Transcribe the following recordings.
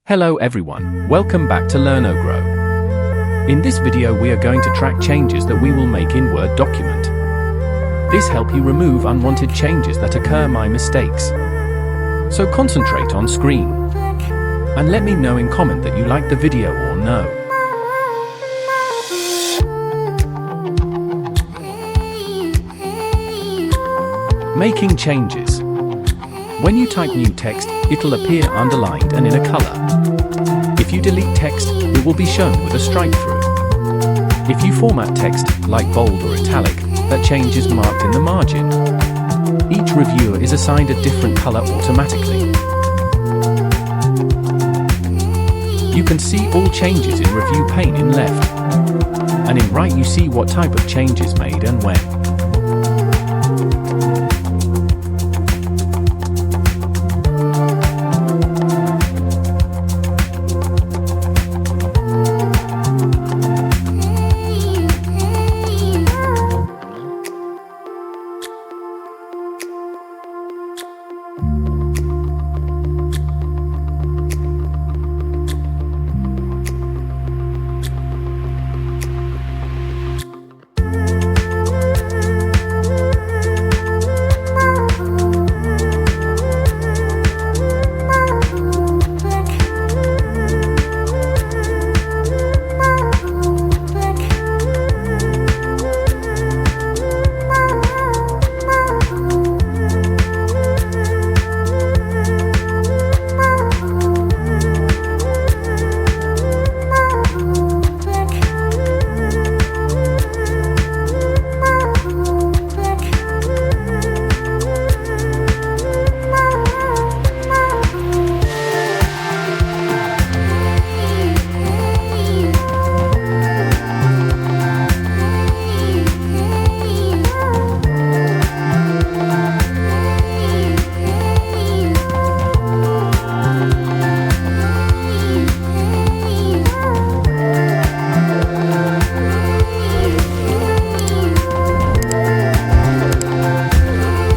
Hello everyone, welcome back to Learn or Grow. In this video we are going to track changes that we will make in Word document. This help you remove unwanted changes that occur by mistakes. So concentrate on screen. And let me know in comment that you like the video or no. Making changes. When you type new text, it'll appear underlined and in a color. If you delete text, it will be shown with a strike through. If you format text, like bold or italic, that change is marked in the margin. Each reviewer is assigned a different color automatically. You can see all changes in Review Pane in left. And in right you see what type of change is made and when.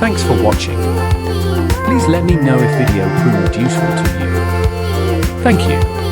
Thanks for watching. Please let me know if video proved useful to you. Thank you.